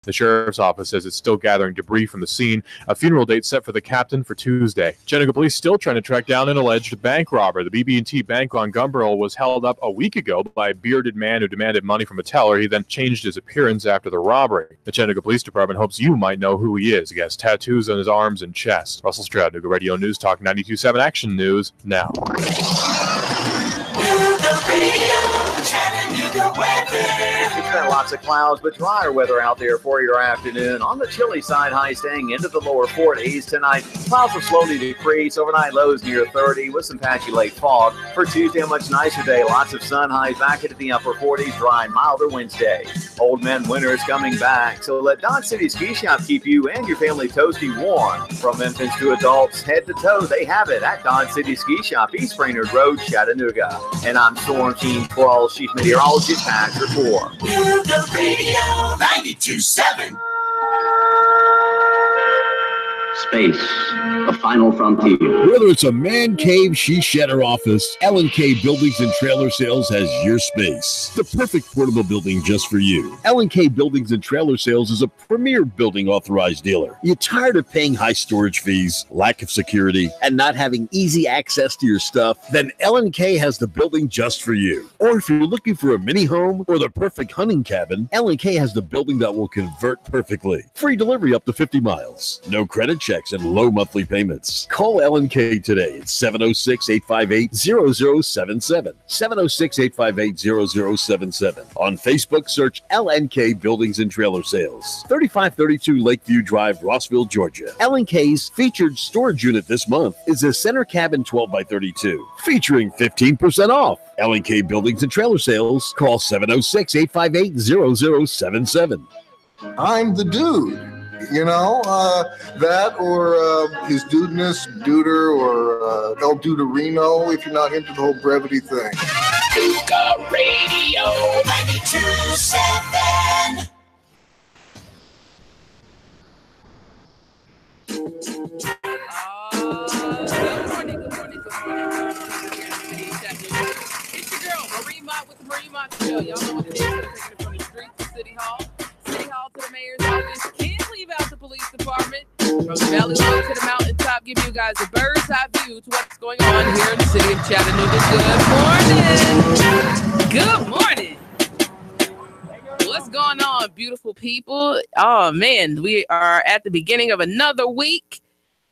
The sheriff's office says it's still gathering debris from the scene. A funeral date set for the captain for Tuesday. Chattanooga police still trying to track down an alleged bank robber. The BB&T Bank on Gumbarrel was held up a week ago by a bearded man who demanded money from a teller. He then changed his appearance after the robbery. The Chattanooga Police Department hopes you might know who he is. He has tattoos on his arms and chest. Russell Stroud, Chattanooga Radio News Talk 92.7 Action News now. It's been lots of clouds, but drier weather out there for your afternoon. On the chilly side, high staying into the lower 40s tonight. Clouds will slowly decrease. Overnight lows near 30 with some patchy late fog. For Tuesday, a much nicer day. Lots of sun, highs back into the upper 40s. Dry, milder Wednesday. Old man winter is coming back, so let Dodge City Ski Shop keep you and your family toasty warm. From infants to adults, head to toe, they have it at Dodge City Ski Shop, East Brainerd Road, Chattanooga. And I'm Storm Team 12 Chief Meteorologist Pat Report. The radio 92.7. Space, the final frontier. Whether it's a man cave, she shed, or office, L&K Buildings and Trailer Sales has your space. The perfect portable building just for you. L&K Buildings and Trailer Sales is a premier building authorized dealer. You tired of paying high storage fees, lack of security, and not having easy access to your stuff? Then L&K has the building just for you. Or if you're looking for a mini home or the perfect hunting cabin, L&K has the building that will convert perfectly. Free delivery up to 50 miles. No credit checks and low monthly payments. Call L&K today at 706-858-0077. 706-858-0077. On Facebook, search L&K Buildings and Trailer Sales. 3532 Lakeview Drive, Rossville, Georgia. L&K's featured storage unit this month is a center cabin 12x32, featuring 15% off. L&K Buildings and Trailer Sales. Call 706-858-0077. I'm the dude. You know, that or his dudeness, duder, or El Duderino, if you're not into the whole brevity thing. Chattanooga Radio 92.7. Good morning. It's your girl, Marie Mott with the Marie Mott Show. Y'all know what it is. Taking it from the streets to City Hall to the mayor's office. Can't leave out the police department. From the valley low to the mountaintop, give you guys a bird's eye view to what's going on here in the city of Chattanooga. Good morning. What's going on, beautiful people? Oh, man, we are at the beginning of another week.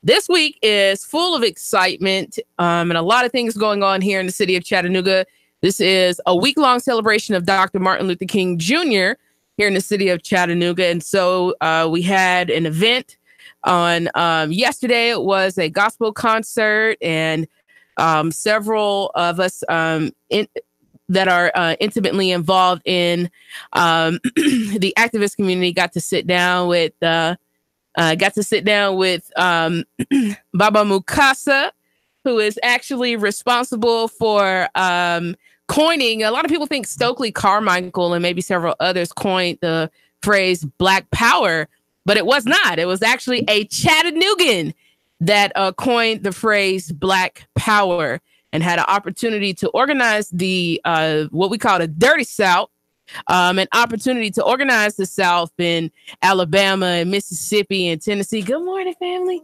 This week is full of excitement and a lot of things going on here in the city of Chattanooga. This is a week-long celebration of Dr. Martin Luther King Jr. here in the city of Chattanooga. And so we had an event on yesterday. It was a gospel concert, and several of us that are intimately involved in the activist community got to sit down with Baba Mukasa, who is actually responsible for coining. A lot of people think Stokely Carmichael and maybe several others coined the phrase Black Power, but it was not. It was actually a Chattanoogan that coined the phrase Black Power and had an opportunity to organize the what we call the Dirty South, an opportunity to organize the South in Alabama and Mississippi and Tennessee. Good morning, family.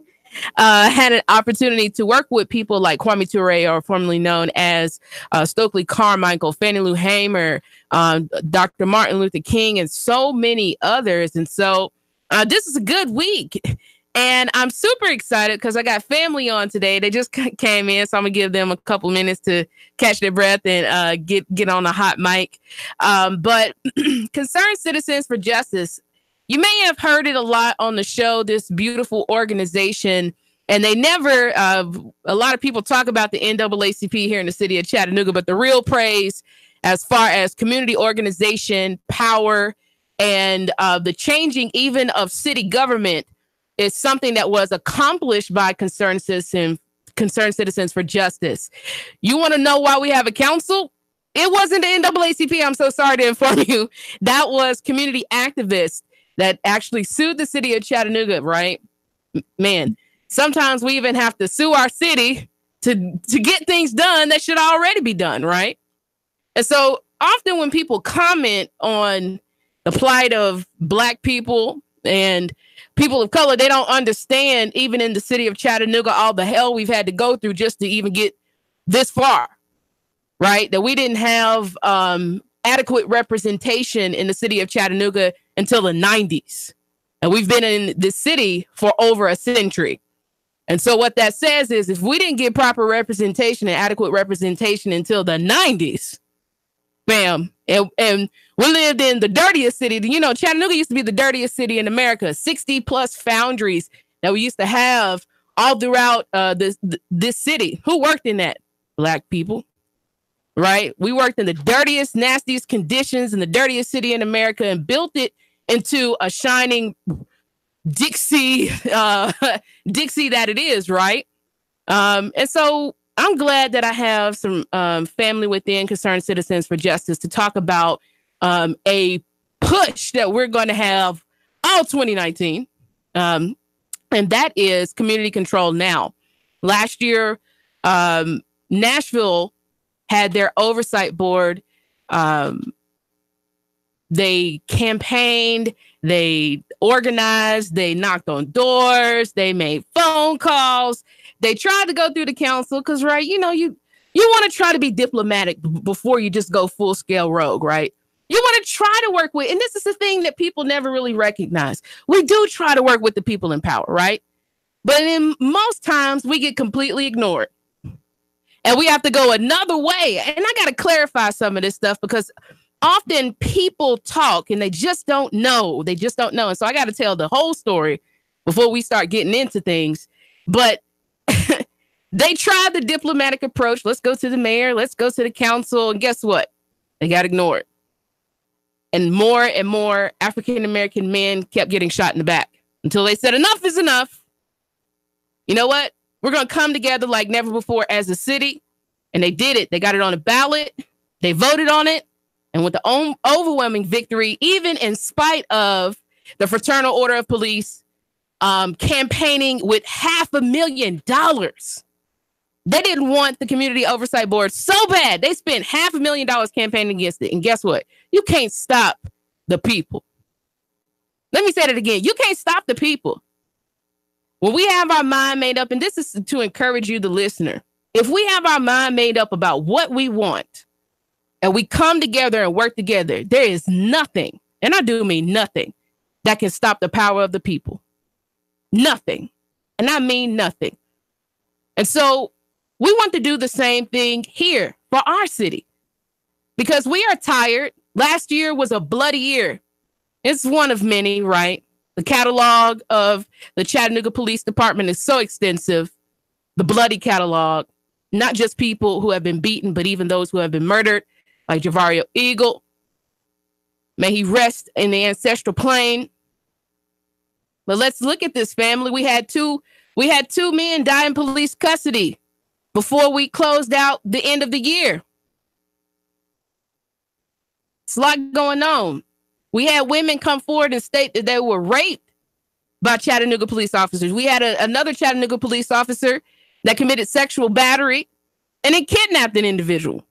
Had an opportunity to work with people like Kwame Ture, or formerly known as Stokely Carmichael, Fannie Lou Hamer, Dr. Martin Luther King, and so many others. And so this is a good week. And I'm super excited because I got family on today. They just came in, so I'm going to give them a couple minutes to catch their breath and get on a hot mic. But Concerned Citizens for Justice, you may have heard it a lot on the show, this beautiful organization. And they never, a lot of people talk about the NAACP here in the city of Chattanooga, but the real praise as far as community organization, power, and the changing even of city government is something that was accomplished by Concerned Citizens for Justice. You want to know why we have a council? It wasn't the NAACP. I'm so sorry to inform you. That was community activists that actually sued the city of Chattanooga, right? Man, sometimes we even have to sue our city to get things done that should already be done, right? And so often when people comment on the plight of Black people and people of color. They don't understand, even in the city of Chattanooga, all the hell we've had to go through just to even get this far, right? That we didn't have adequate representation in the city of Chattanooga until the 90s. And we've been in this city for over a century. And so what that says is if we didn't get proper representation and adequate representation until the 90s, bam, and we lived in the dirtiest city. You know, Chattanooga used to be the dirtiest city in America, 60 plus foundries that we used to have all throughout this city. Who worked in that? Black people, right? We worked in the dirtiest, nastiest conditions in the dirtiest city in America and built it into a shining Dixie that it is, right? And so I'm glad that I have some family within Concerned Citizens for Justice to talk about a push that we're going to have all 2019. And that is community control now. Last year, Nashville had their oversight board. They campaigned, they organized, they knocked on doors, they made phone calls. They tried to go through the council because, right, you know, you want to try to be diplomatic before you just go full scale rogue, right? You want to try to work with, and this is the thing that people never really recognize. We do try to work with the people in power, right? But in most times we get completely ignored. And we have to go another way. And I got to clarify some of this stuff because often people talk and they just don't know. They just don't know. And so I got to tell the whole story before we start getting into things. But they tried the diplomatic approach. Let's go to the mayor. Let's go to the council. And guess what? They got ignored. And more African-American men kept getting shot in the back until they said enough is enough. You know what? We're going to come together like never before as a city. And they did it. They got it on a ballot. They voted on it. And with the overwhelming victory, even in spite of the Fraternal Order of Police campaigning with $500,000. They didn't want the Community Oversight Board so bad. They spent $500,000 campaigning against it. And guess what? You can't stop the people. Let me say that again. You can't stop the people. When we have our mind made up, and this is to encourage you, the listener, if we have our mind made up about what we want and we come together and work together, there is nothing, and I do mean nothing, that can stop the power of the people. Nothing. And I mean nothing. And so we want to do the same thing here for our city because we are tired. Last year was a bloody year. It's one of many, right? The catalog of the Chattanooga Police Department is so extensive. The bloody catalog, not just people who have been beaten, but even those who have been murdered, like Javario Eagle. May he rest in the ancestral plane. But let's look at this, family. We had two men die in police custody before we closed out the end of the year. It's a lot going on. We had women come forward and state that they were raped by Chattanooga police officers. We had another Chattanooga police officer that committed sexual battery and then kidnapped an individual.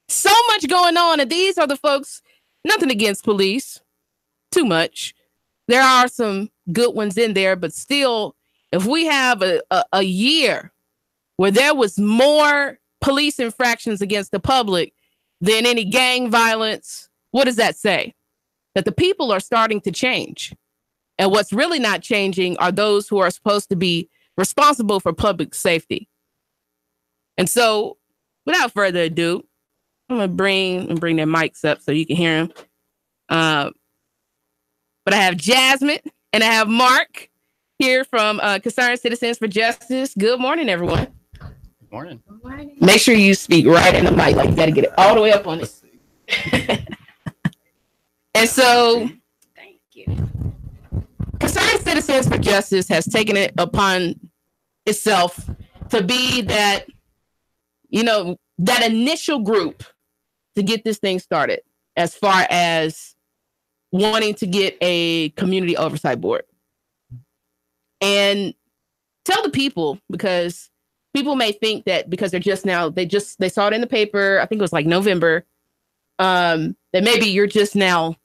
So much going on. And these are the folks, nothing against police, too much. There are some good ones in there, but still, if we have a year where there was more police infractions against the public than any gang violence, what does that say? That the people are starting to change. And what's really not changing are those who are supposed to be responsible for public safety. And so, without further ado, I'm going to bring their mics up so you can hear them. But I have Jasmine and I have Mark here from Concerned Citizens for Justice. Good morning, everyone. Good morning. Good morning. Make sure you speak right in the mic. Like you got to get it all the way up on it. And so, thank you. Concerned Citizens for Justice has taken it upon itself to be that, that initial group to get this thing started as far as wanting to get a community oversight board. And tell the people, because people may think that because they're just now, they saw it in the paper, I think it was like November, that maybe you're just now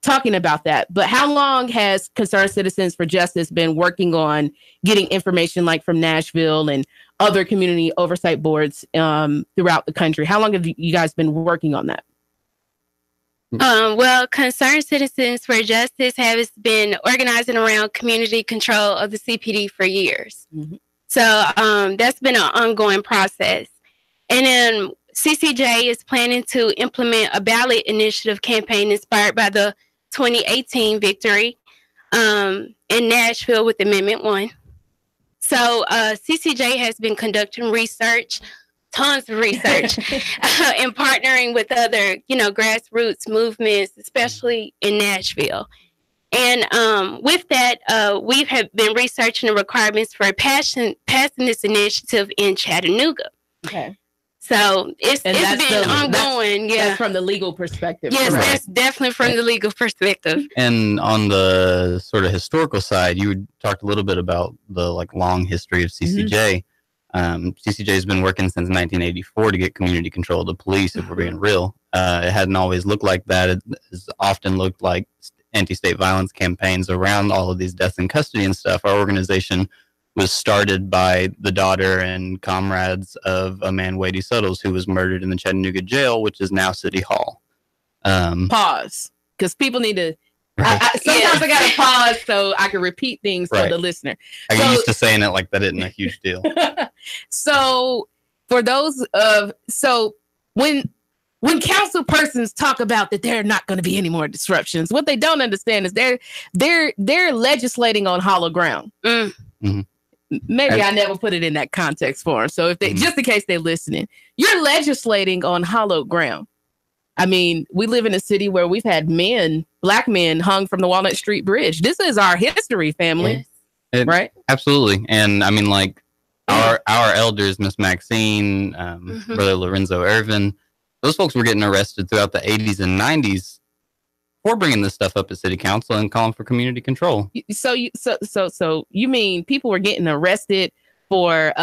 talking about that. But how long has Concerned Citizens for Justice been working on getting information like from Nashville and other community oversight boards throughout the country? How long have you guys been working on that? Well, Concerned Citizens for Justice has been organizing around community control of the CPD for years. Mm-hmm. So that's been an ongoing process. And then CCJ is planning to implement a ballot initiative campaign inspired by the 2018 victory in Nashville with Amendment 1. So CCJ has been conducting research, tons of research, and partnering with other, grassroots movements, especially in Nashville. And with that, we have been researching the requirements for passing this initiative in Chattanooga. Okay. So it's been ongoing. That's from the legal perspective. Yes, that's definitely from the legal perspective. And on the sort of historical side, you talked a little bit about the long history of CCJ. CCJ has been working since 1984 to get community control of the police, if we're being real. It hadn't always looked like that. It has often looked like anti-state violence campaigns around all of these deaths in custody and stuff. Our organization was started by the daughter and comrades of a man, Wadey Suttles, who was murdered in the Chattanooga jail, which is now City Hall. Pause, because people need to... Sometimes I got to pause so I can repeat things for the listener. I get used to saying it like that isn't a huge deal. So for those when council persons talk about that there are not going to be any more disruptions, what they don't understand is they're legislating on hollow ground. Mm-hmm. Maybe I never put it in that context for them. So if they, just in case they're listening, you're legislating on hollow ground. I mean, we live in a city where we've had black men hung from the Walnut Street Bridge. This is our history, family. Yes. Right? Absolutely. And I mean, our elders, Miss Maxine, Brother Lorenzo Irvin, those folks were getting arrested throughout the 80s and 90s for bringing this stuff up at city council and calling for community control. So you mean people were getting arrested for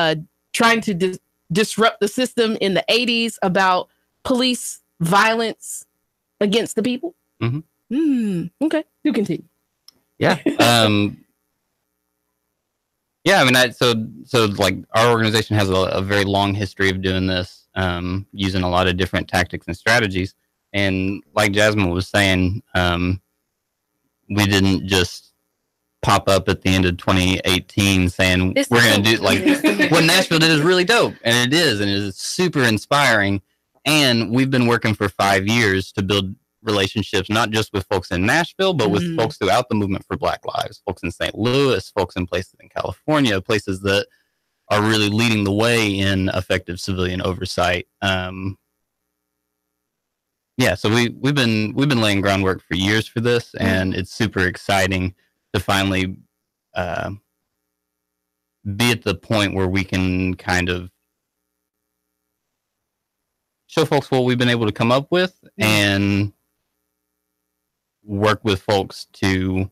trying to disrupt the system in the 80s about police violence against the people? Mm-hmm. Okay, you continue. Yeah. Yeah, I mean, so our organization has a very long history of doing this, using a lot of different tactics and strategies. And like Jasmine was saying, we didn't just pop up at the end of 2018 saying we're going to do what Nashville did is really dope. And it is super inspiring. And we've been working for 5 years to build relationships, not just with folks in Nashville, but with folks throughout the movement for Black Lives, folks in St. Louis, folks in places in California, places that are really leading the way in effective civilian oversight. Yeah, so we've been laying groundwork for years for this, and it's super exciting to finally be at the point where we can kind of show folks what we've been able to come up with and work with folks to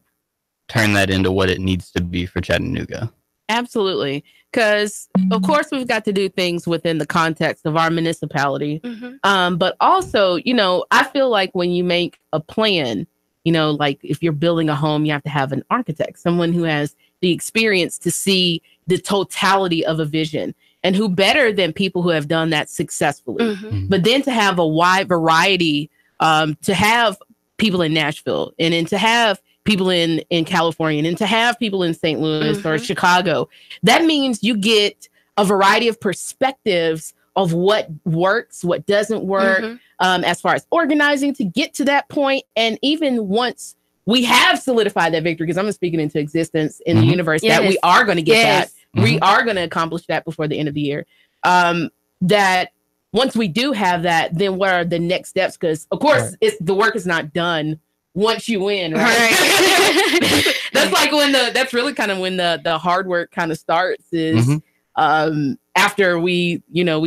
turn that into what it needs to be for Chattanooga. Absolutely. Because, of course, we've got to do things within the context of our municipality. But also, I feel like when you make a plan, like if you're building a home, you have to have an architect, someone who has the experience to see the totality of a vision. And who better than people who have done that successfully? But then to have a wide variety, to have people in Nashville and then to have people in California and to have people in St. Louis or Chicago, that means you get a variety of perspectives of what works, what doesn't work, as far as organizing to get to that point. And even once we have solidified that victory, because I'm speaking into existence in the universe, that we are going to get that. We are going to accomplish that before the end of the year. That once we do have that, then what are the next steps? Because, of course, the work is not done once you win, right? That's like that's really kind of when the hard work kind of starts is after we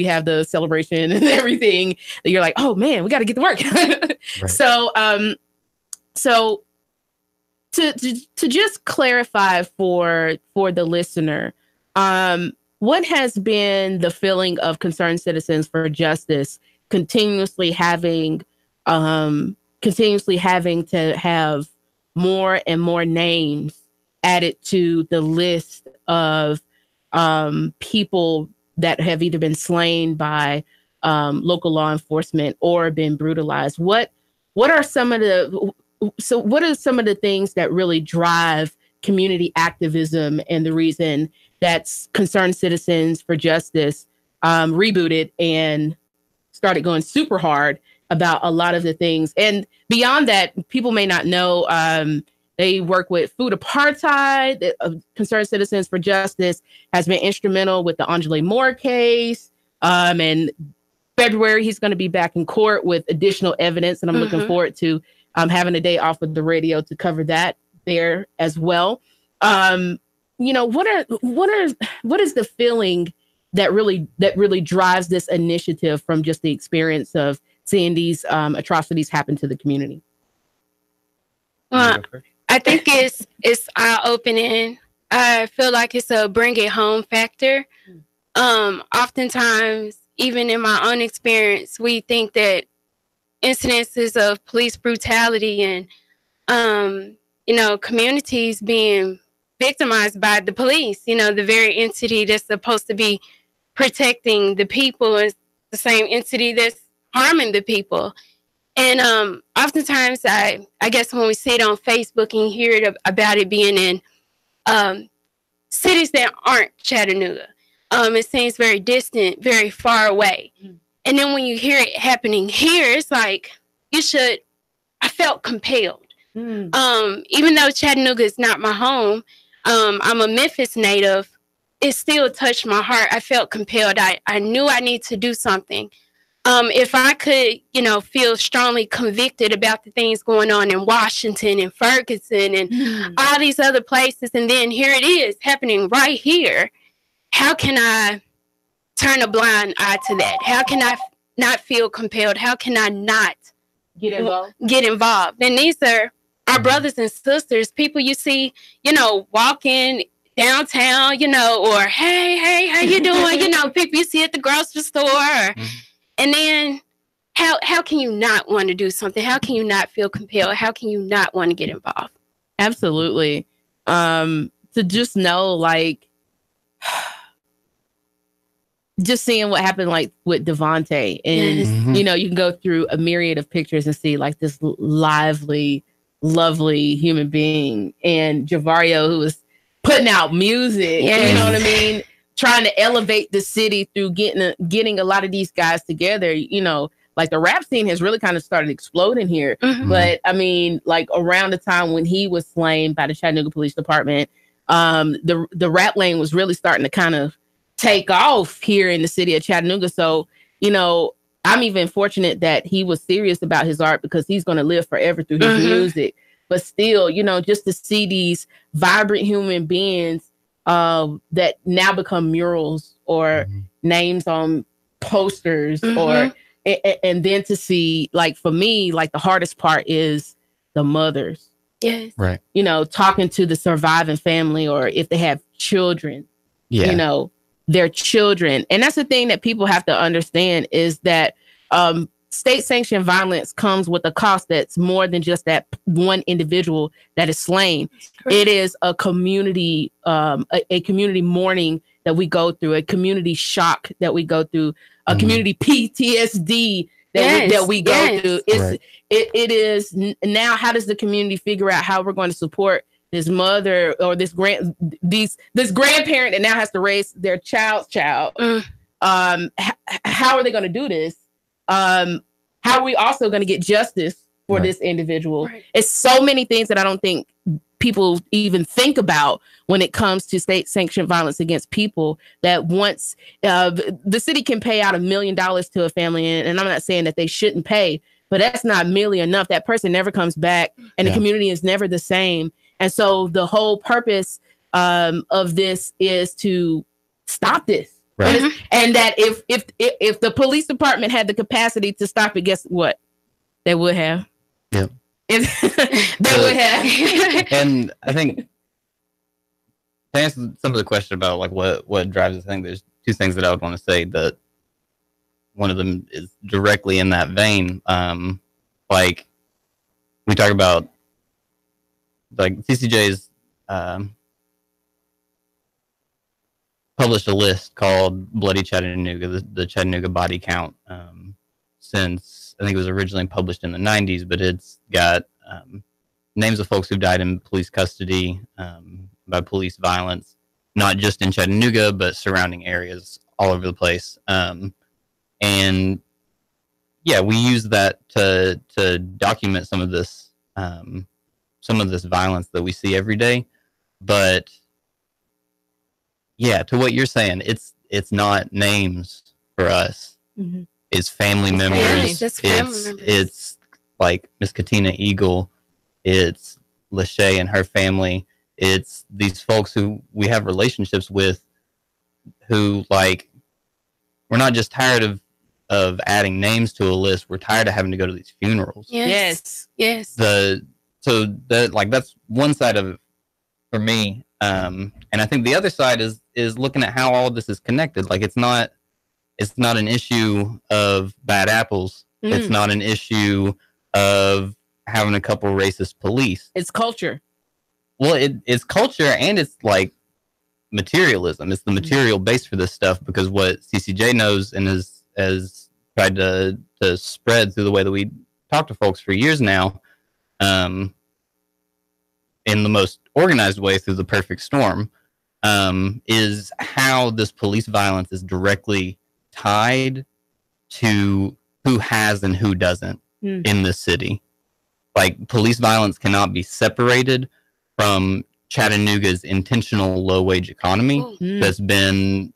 have the celebration and everything, that you're like, oh man, we got to get to work. So to just clarify for the listener, what has been the feeling of Concerned Citizens for Justice continuously having continuously having to have more and more names added to the list of people that have either been slain by local law enforcement or been brutalized. What are some of the things that really drive community activism and the reason that Concerned Citizens for Justice rebooted and started going super hard about a lot of the things? And beyond that, people may not know, they work with food apartheid. Concerned Citizens for Justice has been instrumental with the Angela Moore case. And February, he's going to be back in court with additional evidence. And I'm looking forward to having a day off of the radio to cover that there as well. What is the feeling that really drives this initiative from just the experience of seeing these atrocities happen to the community? I think it's eye-opening. I feel like it's a bring it home factor. Oftentimes, even in my own experience, we think that incidences of police brutality and communities being victimized by the police, the very entity that's supposed to be protecting the people is the same entity that's harming the people. And oftentimes, I guess when we see it on Facebook and hear it about it being in cities that aren't Chattanooga, it seems very distant, very far away. And then when you hear it happening here, it's like, I felt compelled. Even though Chattanooga is not my home, I'm a Memphis native, it still touched my heart. I felt compelled. I knew I need to do something. If I could, feel strongly convicted about the things going on in Washington and Ferguson and all these other places, and then here it is happening right here, how can I turn a blind eye to that? How can I not feel compelled? How can I not get involved? And these are our brothers and sisters, people you see, walking downtown, or hey, how you doing? People you see at the grocery store. And then how can you not want to do something? How can you not feel compelled? How can you not want to get involved? Absolutely. To just know, just seeing what happened with Devontae, and you can go through a myriad of pictures and see this lively, lovely human being, and Javario, who was putting out music, you know what I mean, trying to elevate the city through getting a lot of these guys together. The rap scene has really kind of started exploding here. But I mean, around the time when he was slain by the Chattanooga Police Department, the rap lane was really starting to kind of take off here in the city of Chattanooga. So, I'm even fortunate that he was serious about his art, because he's going to live forever through his music. But still, just to see these vibrant human beings that now become murals or names on posters, or and then to see, for me, the hardest part is the mothers. Yes. Right. Talking to the surviving family, or if they have children, their children. And that's the thing that people have to understand, is that state sanctioned violence comes with a cost that's more than just that one individual that is slain. It is a community, a community mourning that we go through, a community shock that we go through, a community PTSD that we go through. It is now, how does the community figure out how we're going to support this mother or this grandparent that now has to raise their child's child? How are they going to do this? How are we also going to get justice for this individual? It's so many things that I don't think people even think about when it comes to state sanctioned violence against people, that once the city can pay out $1 million to a family, and I'm not saying that they shouldn't pay, but that's not merely enough. That person never comes back, and the community is never the same. And so the whole purpose of this is to stop this. Right. And that if the police department had the capacity to stop it, guess what? They would have. Yeah. They would have. And I think to answer some of the question about what drives this thing, there's two things that I would want to say. That one of them is directly in that vein. like we talk about, like CCJ's published a list called Bloody Chattanooga, the Chattanooga body count, since I think it was originally published in the 90s, but it's got names of folks who've died in police custody by police violence, not just in Chattanooga, but surrounding areas all over the place. And yeah, we use that to document some of this violence that we see every day. But yeah, to what you're saying, it's not names for us. Mm-hmm. It's family members. It's like Miss Katina Eagle. It's Lachey and her family. It's these folks who we have relationships with, who, like, we're not just tired of adding names to a list. We're tired of having to go to these funerals. Yes. So that, like, that's one side of it for me. And I think the other side is looking at how all this is connected. Like, it's not an issue of bad apples. It's not an issue of having a couple racist police. It's culture. Well, it's culture, and it's like materialism. It's the material base for this stuff, because what CCJ knows and has tried to spread through the way that we talk to folks for years now, in the most organized way through the perfect storm, is how this police violence is directly tied to who has and who doesn't in this city. Like, police violence cannot be separated from Chattanooga's intentional low-wage economy that's been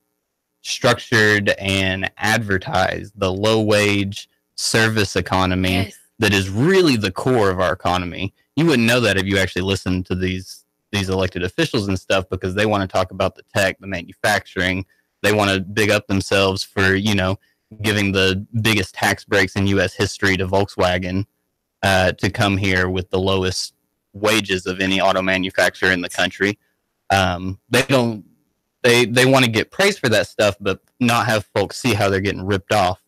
structured and advertised, the low-wage service economy that is really the core of our economy. You wouldn't know that if you actually listened to these elected officials and stuff, because they want to talk about the tech, the manufacturing. They want to big up themselves for, giving the biggest tax breaks in U.S. history to Volkswagen to come here with the lowest wages of any auto manufacturer in the country. They want to get praised for that stuff, but not have folks see how they're getting ripped off.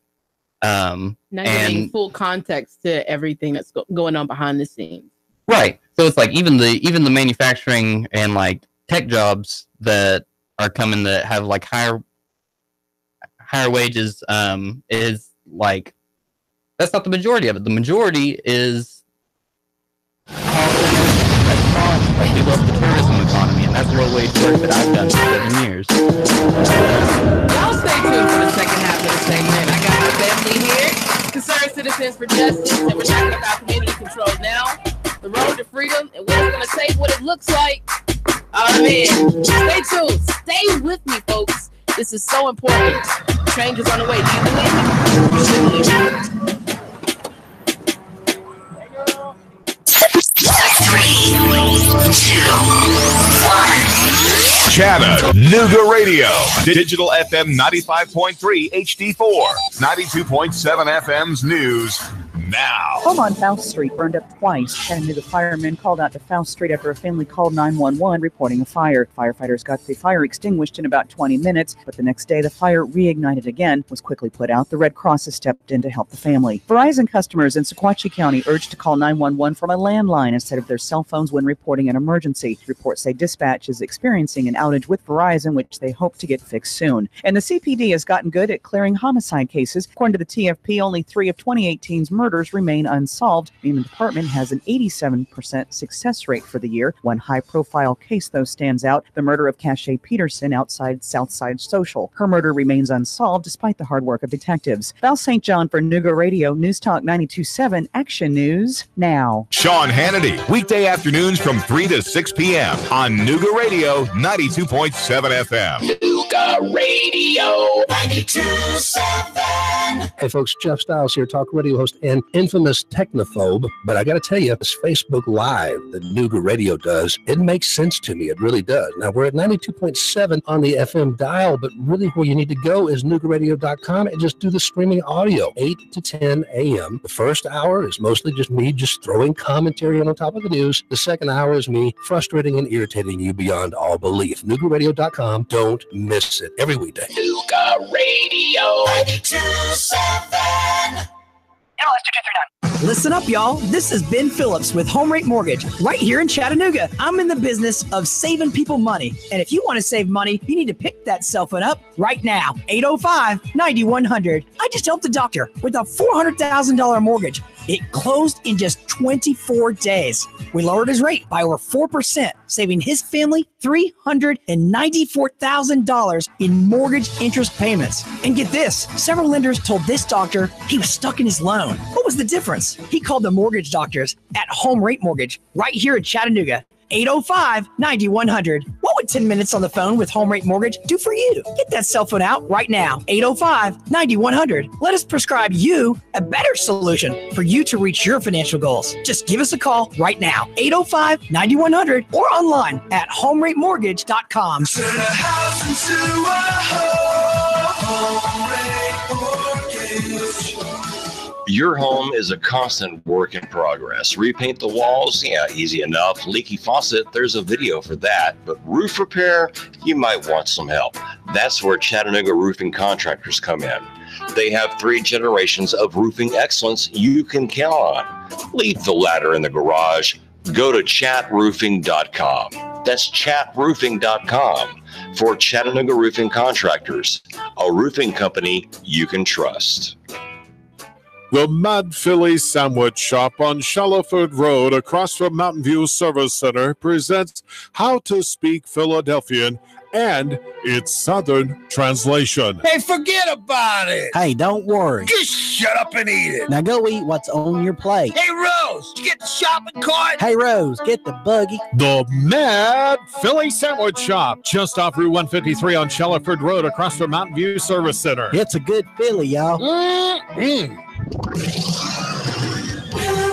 Not giving full context to everything that's going on behind the scenes. Right. So it's like even the manufacturing and like tech jobs that are coming that have like higher wages is like, that's not the majority of it. The majority is restaurants. Like, we love the tourism economy, and that's low wage work that I've done for 7 years. Y'all stay tuned for the second half of the segment. I got my family here, Concerned Citizens for Justice, and we're talking about community control now, the road to freedom, and what it's going to say, what it looks like. Oh man, stay tuned. Stay with me, folks. This is so important. Change is on the way. Do you believe it? You should believe it. 3, 2, 1. Chattanooga Radio. Digital FM 95.3 HD4. 92.7 FM's news now. Home on Faust Street burned up twice. Chattanooga firemen called out to Faust Street after a family called 911 reporting a fire. Firefighters got the fire extinguished in about 20 minutes, but the next day the fire reignited again, was quickly put out. The Red Cross has stepped in to help the family. Verizon customers in Sequatchie County urged to call 911 from a landline instead of their cell phones when reporting an emergency. Reports say dispatch is experiencing an outage with Verizon, which they hope to get fixed soon. And the CPD has gotten good at clearing homicide cases. According to the TFP, only 3 of 2018's murders remain unsolved. The department has an 87% success rate for the year. One high-profile case, though, stands out: the murder of Cache Peterson outside Southside Social. Her murder remains unsolved despite the hard work of detectives. Val St. John for Nooga Radio, News Talk 92.7, Action News Now. Sean Hannity, weekday afternoons from 3 to 6 p.m. on Nooga Radio 92.7 FM. Nooga Radio 92.7. Hey folks, Jeff Stiles here, talk radio host and infamous technophobe. But I got to tell you, this Facebook Live that Nooga Radio does, it makes sense to me. It really does. Now, we're at 92.7 on the FM dial, but really where you need to go is NoogaRadio.com and just do the streaming audio, 8 to 10 a.m. The first hour is mostly just me just throwing commentary on top of the news. The second hour is me frustrating and irritating you beyond all belief. NoogaRadio.com. Don't miss it every weekday. Nooga Radio 92.7. Listen up, y'all. This is Ben Phillips with Home Rate Mortgage right here in Chattanooga. I'm in the business of saving people money. And if you want to save money, you need to pick that cell phone up right now. 805-9100. I just helped a doctor with a $400,000 mortgage. It closed in just 24 days. We lowered his rate by over 4%, saving his family $394,000 in mortgage interest payments. And get this, several lenders told this doctor he was stuck in his loan. What was the difference? He called the mortgage doctors at Home Rate Mortgage right here in Chattanooga. 805-9100. What would 10 minutes on the phone with Home Rate Mortgage do for you? Get that cell phone out right now. 805-9100. Let us prescribe you a better solution for you to reach your financial goals. Just give us a call right now. 805-9100 or online at homeratemortgage.com. Turn a house into a home. Mortgage. Your home is a constant work in progress. Repaint the walls? Yeah, easy enough. Leaky faucet? There's a video for that. But roof repair? You might want some help. That's where Chattanooga Roofing Contractors come in. They have 3 generations of roofing excellence you can count on. Leave the ladder in the garage. Go to chatroofing.com. That's chatroofing.com for Chattanooga Roofing Contractors, a roofing company you can trust. The Mad Philly Sandwich Shop on Shallowford Road across from Mountain View Service Center presents How to Speak Philadelphian and its Southern translation. Hey, forget about it. Hey, don't worry. Just shut up and eat it. Now go eat what's on your plate. Hey, Rose, did you get the shopping cart? Hey, Rose, get the buggy. The Mad Philly Sandwich Shop, just off Route 153 on Shallowford Road across from Mountain View Service Center. It's a good Philly, y'all.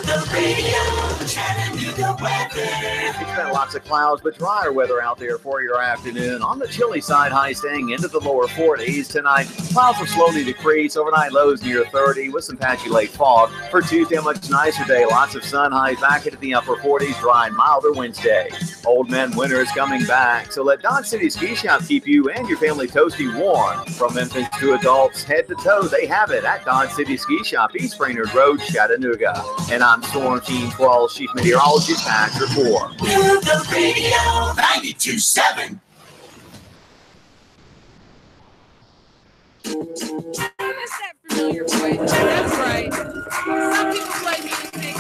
The radio, Chattanooga weather. It's been lots of clouds, but drier weather out there for your afternoon. On the chilly side, high staying into the lower 40s tonight. Clouds will slowly decrease. Overnight lows near 30 with some patchy late fog. For Tuesday, a much nicer day. Lots of sun, highs back into the upper 40s. Dry and milder Wednesday. Old man winter is coming back, so let Dodge City Ski Shop keep you and your family toasty warm. From infants to adults, head to toe, they have it at Dodge City Ski Shop, East Brainerd Road, Chattanooga. And I'm Storm Team 12 Chief Meteorologist Patch Report. The radio 92.7. That's that familiar voice. That's right. Some people play music,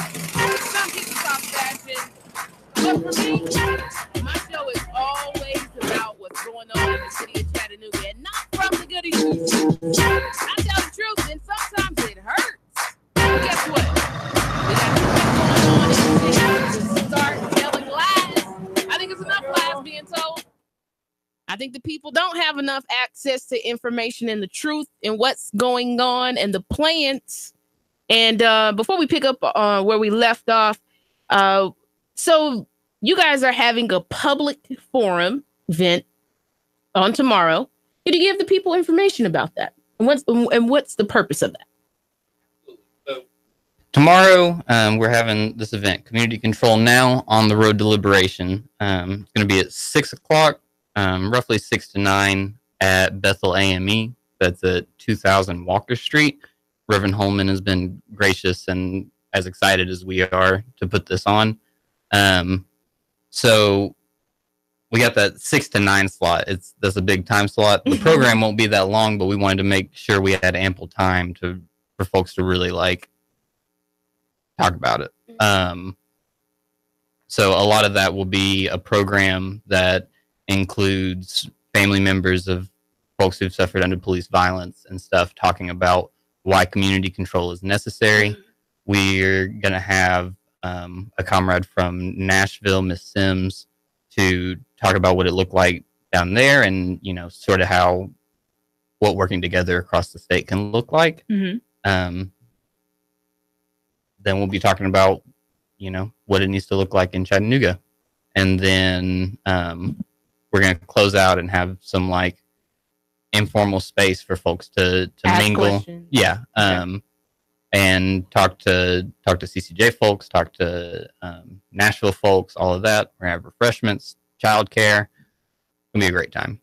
some people talk fashion. But for me, my show is always about what's going on in the city of Chattanooga and not from the goody two-shoes. I tell the truth, and sometimes it hurts. But guess what? We got stuff going on in the city to start telling lies. I think it's enough lies being told. I think the people don't have enough access to information and the truth and what's going on and the plans. And before we pick up where we left off, so you guys are having a public forum event on tomorrow. Could you give the people information about that? And what's the purpose of that? Tomorrow, we're having this event, Community Control Now on the Road to Liberation. It's going to be at 6 o'clock. Roughly 6 to 9 at Bethel AME. That's at 2000 Walker Street. Reverend Holman has been gracious and as excited as we are to put this on. So we got that 6 to 9 slot. That's a big time slot. The program won't be that long, but we wanted to make sure we had ample time for folks to really talk about it. So a lot of that will be a program that includes family members of folks who've suffered under police violence and stuff, talking about why community control is necessary. We're going to have a comrade from Nashville, Miss Sims, to talk about what it looked like down there and, sort of what working together across the state can look like. Mm-hmm. Then we'll be talking about, what it needs to look like in Chattanooga. And then we're going to close out and have some informal space for folks to mingle. Questions. Yeah. Okay. And talk to CCJ folks, talk to Nashville folks, all of that. We're going to have refreshments, childcare. It's going to be a great time.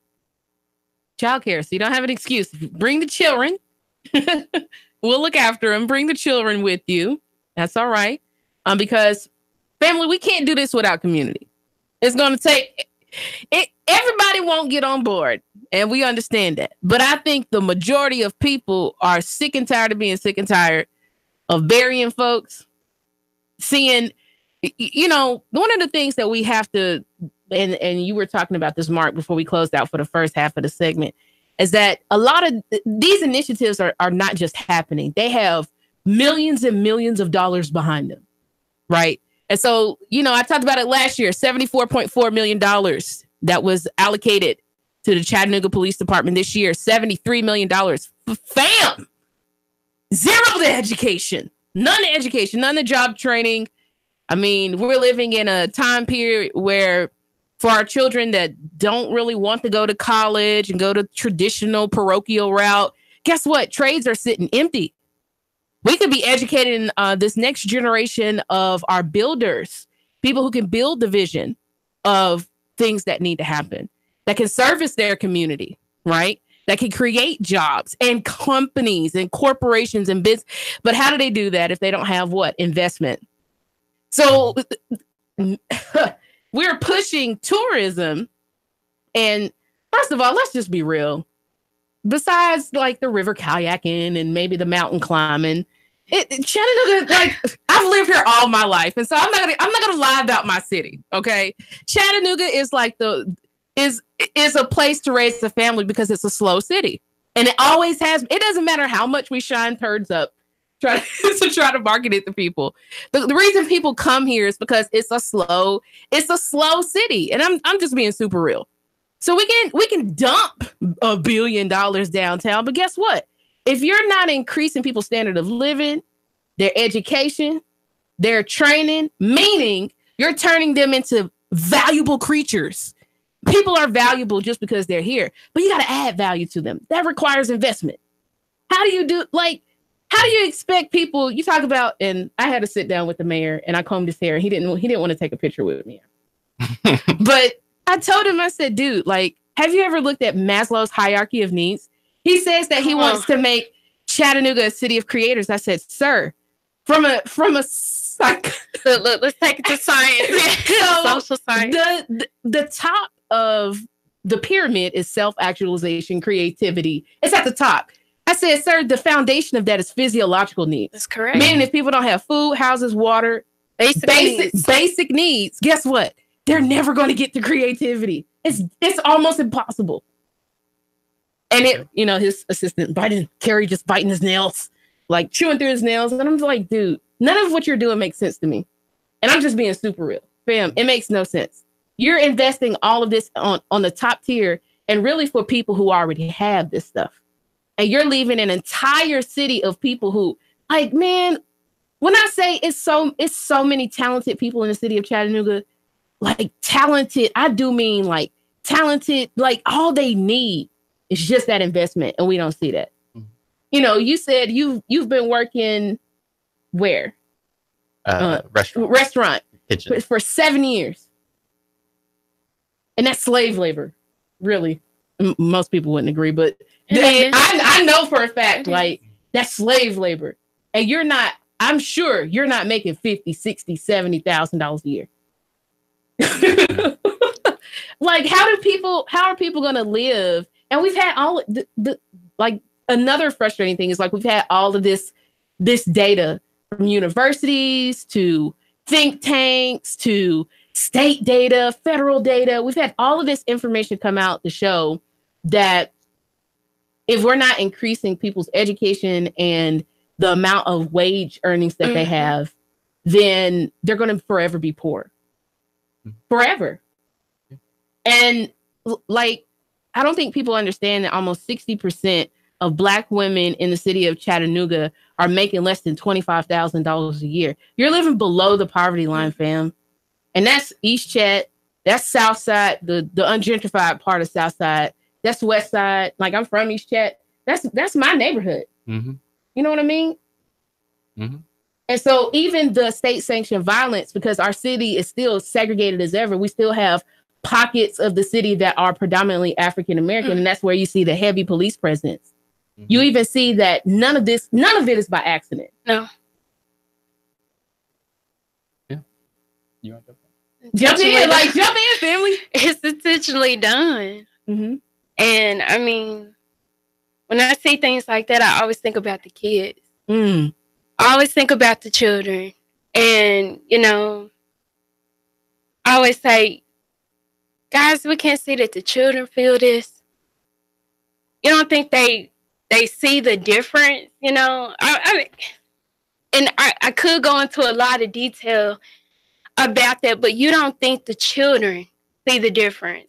Childcare. So you don't have an excuse. Bring the children. We'll look after them. Bring the children with you. That's all right. Because family, we can't do this without community. It's going to take it. Everybody won't get on board, and we understand that. But I think the majority of people are sick and tired of being sick and tired of burying folks. Seeing, one of the things that we have to, and you were talking about this, Mark, before we closed out for the first half of the segment, is that a lot of these initiatives are not just happening. They have millions and millions of dollars behind them, right? And so, I talked about it last year, $74.4 million that was allocated to the Chattanooga Police Department this year, $73 million. Fam! Zero to education. None to education, none to job training. I mean, we're living in a time period where for our children that don't really want to go to college and go to traditional parochial route, guess what? Trades are sitting empty. We could be educating this next generation of our builders, people who can build the vision of things that need to happen, that can service their community, right? That can create jobs and companies and corporations and business. But how do they do that if they don't have what? Investment. So we're pushing tourism. And first of all, let's just be real. Besides like the river kayaking and maybe the mountain climbing, Chattanooga, like I've lived here all my life. And so I'm not gonna lie about my city. Okay. Chattanooga is like is a place to raise a family because it's a slow city. And it always has. It doesn't matter how much we shine turds up try to market it to people. The reason people come here is because it's a slow city. And I'm just being super real. So we can dump $1 billion downtown, but guess what? If you're not increasing people's standard of living, their education, their training, meaning you're turning them into valuable creatures. People are valuable just because they're here, but you got to add value to them. That requires investment. How do you expect people? You talk about, and I had to sit down with the mayor and I combed his hair. He didn't want to take a picture with me, but I told him, I said, dude, like, have you ever looked at Maslow's hierarchy of needs? He says that he wants to make Chattanooga a city of creators. I said, sir, from a let's take it to science. Social science. The top of the pyramid is self-actualization, creativity. It's at the top. I said, sir, the foundation of that is physiological needs. That's correct. Meaning if people don't have food, houses, water, basic needs, guess what? They're never going to get to creativity. It's almost impossible. And his assistant Carrie just biting his nails, like chewing through his nails. And I'm like, dude, none of what you're doing makes sense to me. And I'm just being super real. Fam, it makes no sense. You're investing all of this on the top tier and really for people who already have this stuff. And you're leaving an entire city of people who, like, man, when I say it's so many talented people in the city of Chattanooga, like talented, I do mean like talented, like all they need is just that investment. And we don't see that. Mm-hmm. You said you've been working where? Restaurant. Kitchen. For 7 years. And that's slave labor. Really. Most people wouldn't agree, but I know for a fact, like that's slave labor. And I'm sure you're not making $50,000, $60,000, $70,000 a year. Like, how are people going to live? And we've had all another frustrating thing is like, we've had all of this data from universities to think tanks to state data, federal data. We've had all of this information come out to show that if we're not increasing people's education and the amount of wage earnings that they have, then they're going to forever be poor. Forever. And like, I don't think people understand that almost 60% of Black women in the city of Chattanooga are making less than $25,000 a year. You're living below the poverty line, fam. And that's East Chat. That's South Side, the ungentrified part of South Side. That's West Side. Like, I'm from East Chat. That's my neighborhood. Mm-hmm. You know what I mean? Mm-hmm. And so even the state-sanctioned violence, because our city is still segregated as ever, we still have pockets of the city that are predominantly African-American, and that's where you see the heavy police presence. You even see that none of it is by accident. No. You want to jump in, family. It's intentionally done. Mm-hmm. And I mean, when I see things like that, I always think about the kids. Mm. I always think about the children. And, I always say, guys, we can't see that the children feel this. You don't think they see the difference, I could go into a lot of detail about that, but you don't think the children see the difference.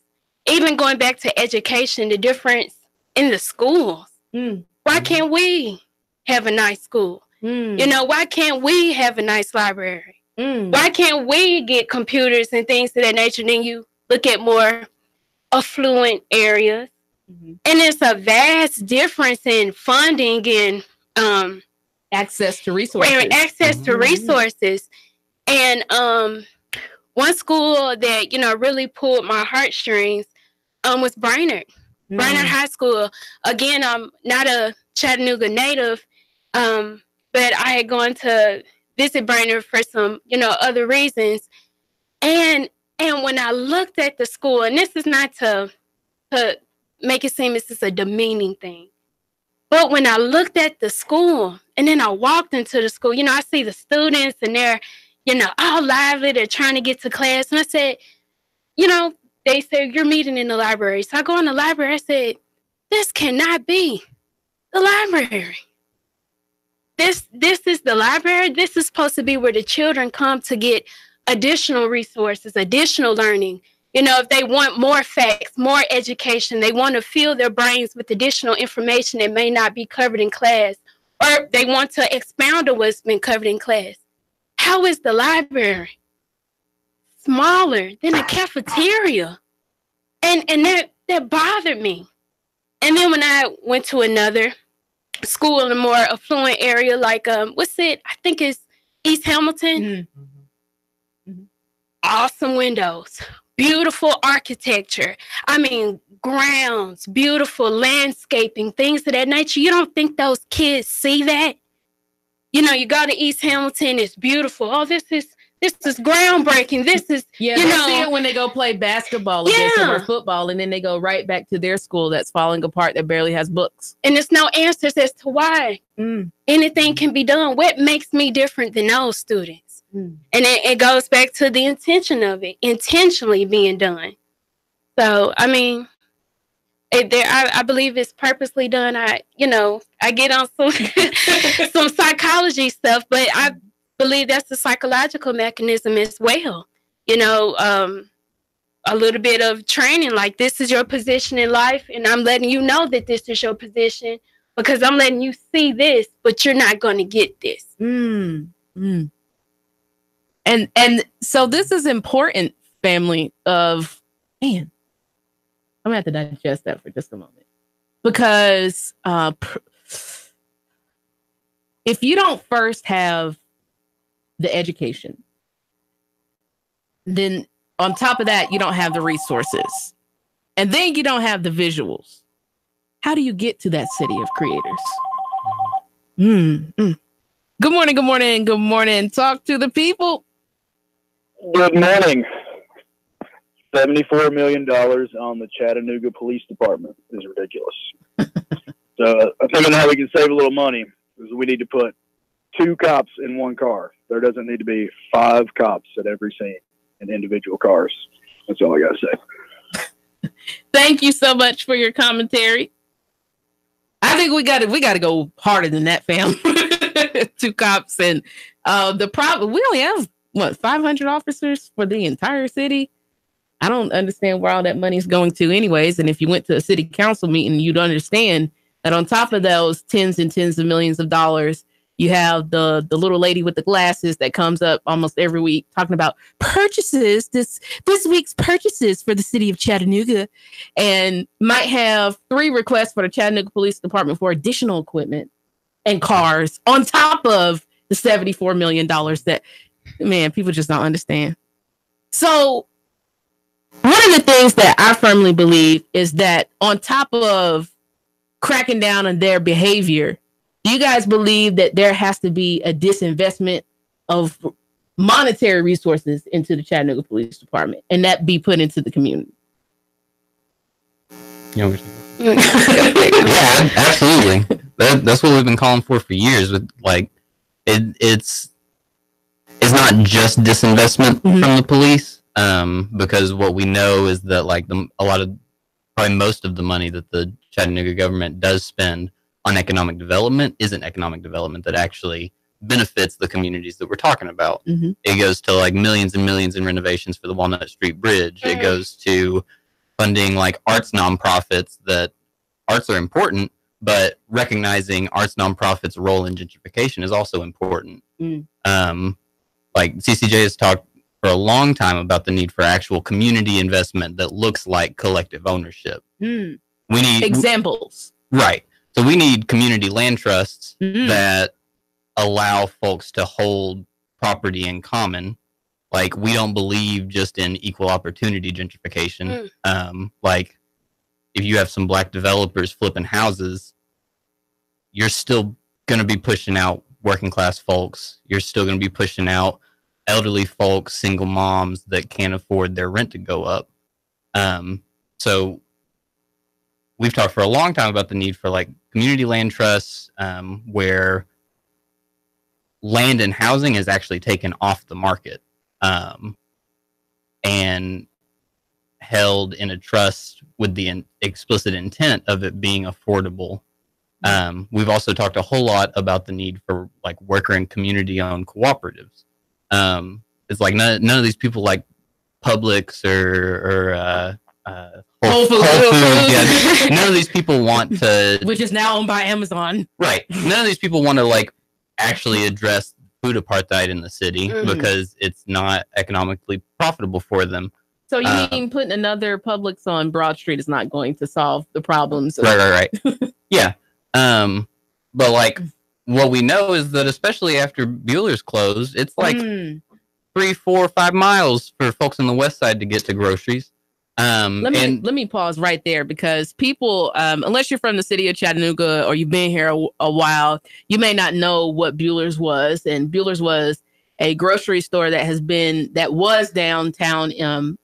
Even going back to education, the difference in the schools. Why can't we have a nice school? Why can't we have a nice library? Why can't we get computers and things of that nature? Then you look at more affluent areas. And it's a vast difference in funding and access to resources. And one school that really pulled my heartstrings was Brainerd High School. Again, I'm not a Chattanooga native, but I had gone to visit Brainerd for some other reasons. And when I looked at the school, and this is not to make it seem this is a demeaning thing, but when I looked at the school and then I walked into the school, I see the students and they're all lively, they're trying to get to class. And I said, they said, you're meeting in the library. So I go in the library, I said, this cannot be the library. This is the library. This is supposed to be where the children come to get additional resources, additional learning. If they want more facts, more education, they want to fill their brains with additional information that may not be covered in class, or they want to expound on what's been covered in class. How is the library smaller than a cafeteria? And that bothered me. And then when I went to another school in a more affluent area, like I think it's East Hamilton. Awesome windows, beautiful architecture. I mean, grounds, beautiful landscaping, things of that nature. You don't think those kids see that? You go to East Hamilton, it's beautiful. Oh, this is groundbreaking. This is, they see it when they go play basketball against them or football, and then they go right back to their school that's falling apart, that barely has books. And there's no answers as to why anything can be done. What makes me different than those students? And it goes back to the intention of it, intentionally being done. So, I mean, I believe it's purposely done. I get on some psychology stuff, but I believe that's the psychological mechanism as well. A little bit of training, like this is your position in life, and I'm letting you know that this is your position because I'm letting you see this, but you're not going to get this. And so this is important, family of, man, I'm going to have to digest that for just a moment. Because if you don't first have the education, then on top of that, you don't have the resources. And then you don't have the visuals. How do you get to that city of creators? Good morning, good morning, good morning. Talk to the people. Good morning. $74 million on the Chattanooga Police Department is ridiculous. So I'm thinking how we can save a little money is we need to put 2 cops in 1 car. There doesn't need to be 5 cops at every scene in individual cars. That's all I got to say. Thank you so much for your commentary. I think we got to go harder than that, fam. 2 cops and the problem. We only have 500 officers for the entire city. I don't understand where all that money is going to anyways. And if you went to a city council meeting, you'd understand that on top of those tens and tens of millions of dollars, you have the little lady with the glasses that comes up almost every week talking about purchases, this week's purchases for the city of Chattanooga, and might have 3 requests for the Chattanooga Police Department for additional equipment and cars on top of the $74 million that, man, people just don't understand. So one of the things that I firmly believe is that on top of cracking down on their behavior, do you guys believe that there has to be a disinvestment of monetary resources into the Chattanooga Police Department and that be put into the community? Yeah, absolutely. That's what we've been calling for years. With like, it's not just disinvestment from the police, because what we know is that like probably most of the money that the Chattanooga government does spend on economic development isn't economic development that actually benefits the communities that we're talking about. It goes to like millions and millions in renovations for the Walnut Street Bridge. It goes to funding like arts nonprofits. That arts are important, but recognizing arts nonprofits' role in gentrification is also important. Like CCJ has talked for a long time about the need for actual community investment that looks like collective ownership. We need examples, right? So we need community land trusts that allow folks to hold property in common. Like, we don't believe just in equal opportunity gentrification. Like, if you have some black developers flipping houses, you're still going to be pushing out working class folks. You're still going to be pushing out elderly folks, single moms that can't afford their rent to go up. So we've talked for a long time about the need for like community land trusts, where land and housing is actually taken off the market, and held in a trust with the explicit intent of it being affordable. We've also talked a whole lot about the need for like worker and community owned cooperatives. It's like none of these people like Publix or Whole Foods. Yeah, none of these people want to, which is now owned by Amazon. Right. None of these people want to like actually address food apartheid in the city because it's not economically profitable for them. So you mean putting another Publix on Broad Street is not going to solve the problems? Right. Yeah. But like what we know is that especially after Bueller's closed, it's like 3, 4, 5 miles for folks on the west side to get to groceries. Let me pause right there, because people, unless you're from the city of Chattanooga or you've been here a while, you may not know what Bueller's was. And Bueller's was a grocery store that was downtown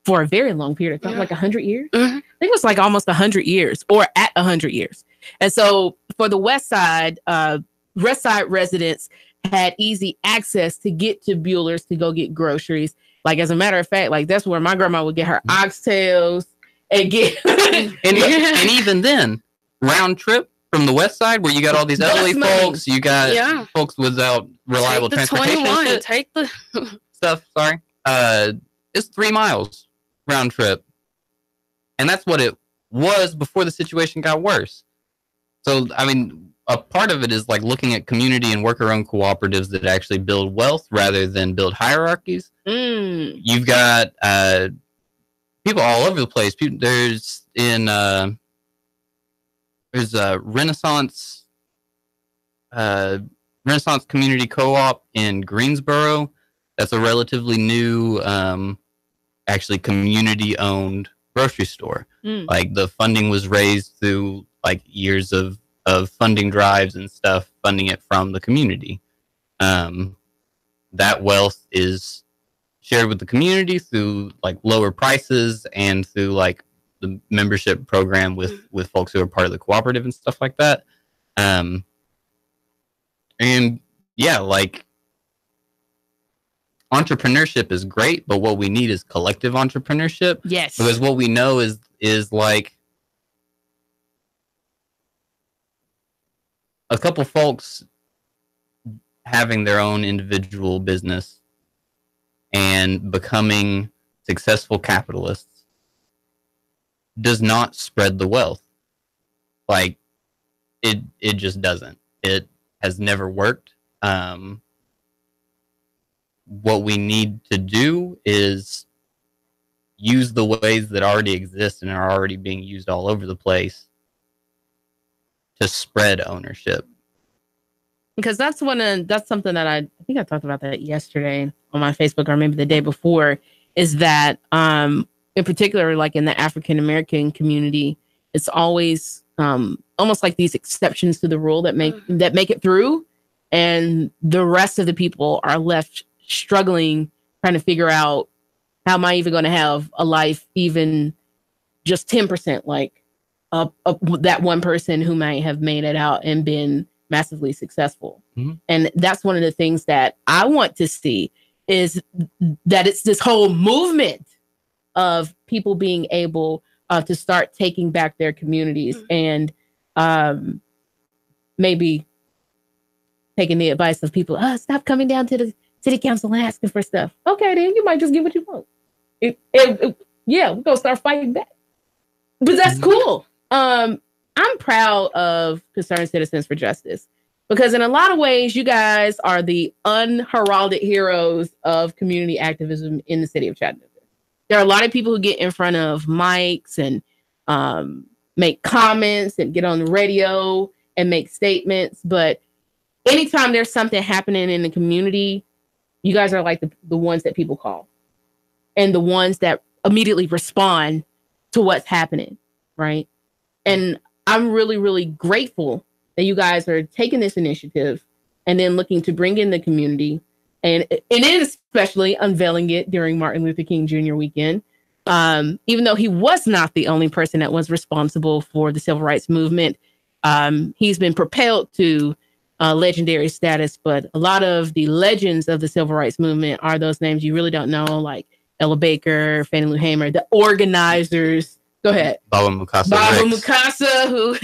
for a very long period of time, like 100 years. I think it was like almost 100 years or at 100 years. And so for the west side residents had easy access to get to Bueller's to go get groceries. Like, as a matter of fact, like that's where my grandma would get her oxtails and get and even then, round trip from the west side where you got all these elderly folks, you got folks without reliable transportation. Take the stuff. Sorry, it's 3 miles round trip, and that's what it was before the situation got worse. So, I mean, a part of it is like looking at community and worker-owned cooperatives that actually build wealth rather than build hierarchies. You've got people all over the place. There's a Renaissance Community Co-op in Greensboro. That's a relatively new, actually community-owned grocery store. Like, the funding was raised through like years of funding drives and stuff, funding it from the community. That wealth is shared with the community through like lower prices and through like the membership program with folks who are part of the cooperative and stuff like that. And yeah, like entrepreneurship is great, but what we need is collective entrepreneurship. Yes. Because what we know is like a couple folks having their own individual business and becoming successful capitalists does not spread the wealth. Like, it just doesn't. It has never worked. What we need to do is use the ways that already exist and are already being used all over the place to spread ownership. Because that's something that I think I talked about that yesterday on my Facebook, or maybe the day before, is that in particular, like in the African American community, it's always almost like these exceptions to the rule that make it through, and the rest of the people are left struggling, trying to figure out, how am I even going to have a life, even just 10% like that one person who might have made it out and been massively successful. And that's one of the things that I want to see, is that it's this whole movement of people being able to start taking back their communities and maybe taking the advice of people, stop coming down to the city council and asking for stuff. Okay, then you might just get what you want. Yeah, we're going to start fighting back. But that's cool. I'm proud of Concerned Citizens for Justice, because in a lot of ways, you guys are the unheralded heroes of community activism in the city of Chattanooga. There are a lot of people who get in front of mics and make comments and get on the radio and make statements. But anytime there's something happening in the community, you guys are like the ones that people call, and the ones that immediately respond to what's happening, right? And I'm really, really grateful that you guys are taking this initiative and then looking to bring in the community, and especially unveiling it during Martin Luther King Jr. weekend. Even though he was not the only person that was responsible for the civil rights movement, he's been propelled to legendary status. But a lot of the legends of the civil rights movement are those names you really don't know, like Ella Baker, Fannie Lou Hamer, the organizers. Go ahead. Baba Mukasa. Baba Mukasa, who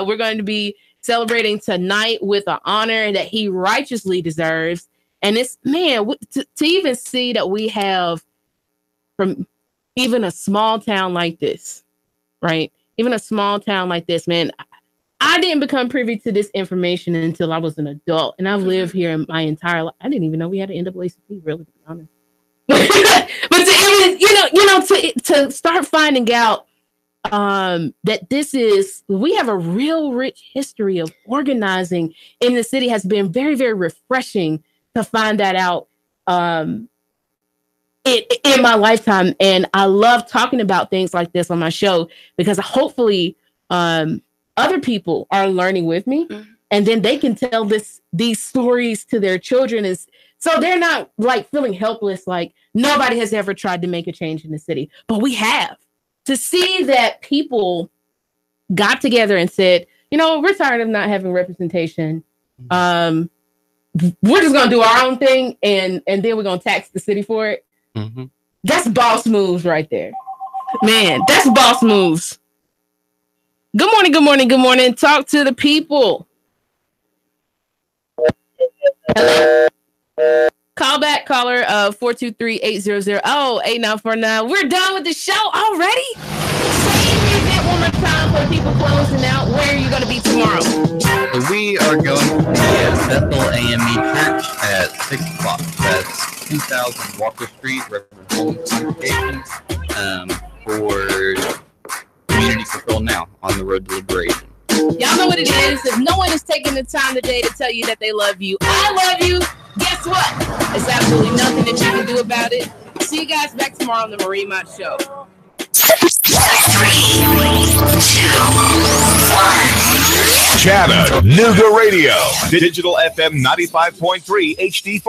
we're going to be celebrating tonight with an honor that he righteously deserves. And it's, man, to even see that we have, from even a small town like this, right? Even a small town like this, man, I didn't become privy to this information until I was an adult. And I've lived here in my entire life. I didn't even know we had an NAACP, really, to be honest. But to even, to start finding out that we have a real rich history of organizing in the city has been very, very refreshing to find that out in my lifetime. And I love talking about things like this on my show, because hopefully other people are learning with me, and then they can tell these stories to their children, so they're not like feeling helpless, like nobody has ever tried to make a change in the city. But we have. To see that people got together and said, we're tired of not having representation. We're just going to do our own thing, and then we're going to tax the city for it. That's boss moves right there. Man, that's boss moves. Good morning, good morning, good morning. Talk to the people. Hello? Call back, caller, 423-800. Oh, 8949. We're done with the show already? Say that one more time for people closing out. Where are you going to be tomorrow? So we are going to be at Bethel AME Church at 6 o'clock. That's 2000 Walker Street, Reverend Holmes Congregation, for Community Fulfill Now on the road to liberation. Y'all know what it is. If no one is taking the time today to tell you that they love you, I love you. Guess what? There's absolutely nothing that you can do about it. See you guys back tomorrow on the Marie Mott Show. 3, 2, 1. Chattanooga Radio. Digital FM 95.3 HD4.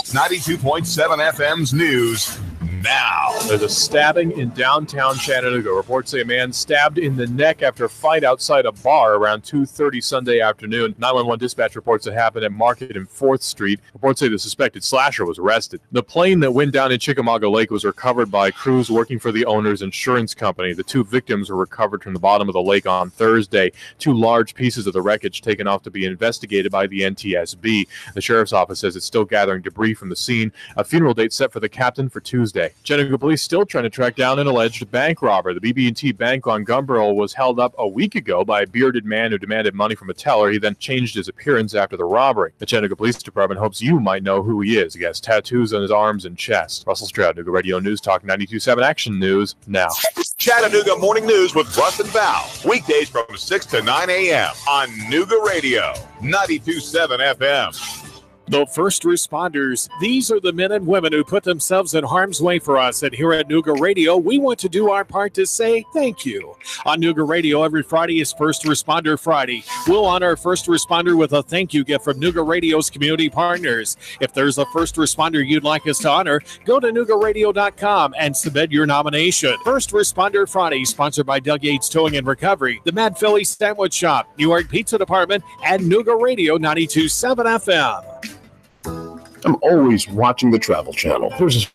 92.7 FM's news. Now. There's a stabbing in downtown Chattanooga. Reports say a man stabbed in the neck after a fight outside a bar around 2:30 Sunday afternoon. 911 dispatch reports it happened at Market and 4th Street. Reports say the suspected slasher was arrested. The plane that went down in Chickamauga Lake was recovered by crews working for the owner's insurance company. The two victims were recovered from the bottom of the lake on Thursday. 2 large pieces of the wreckage taken off to be investigated by the NTSB. The sheriff's office says it's still gathering debris from the scene. A funeral date set for the captain for Tuesday. Chattanooga police still trying to track down an alleged bank robber. The BB&T Bank on Gumbarrel was held up a week ago by a bearded man who demanded money from a teller. He then changed his appearance after the robbery. The Chattanooga Police Department hopes you might know who he is. He has tattoos on his arms and chest. Russell Stroud, Chattanooga Radio News Talk 92.7 Action News now. Chattanooga Morning News with Russ and Val. Weekdays from 6 to 9 a.m. on Nooga Radio 92.7 FM. The first responders, these are the men and women who put themselves in harm's way for us. And here at Nooga Radio, we want to do our part to say thank you. On Nooga Radio, every Friday is First Responder Friday. We'll honor a first responder with a thank you gift from Nooga Radio's community partners. If there's a first responder you'd like us to honor, go to NoogaRadio.com and submit your nomination. First Responder Friday, sponsored by Doug Yates Towing and Recovery, the Mad Philly Sandwich Shop, New York Pizza Department, and Nooga Radio 92.7 FM. I'm always watching the Travel Channel. There's this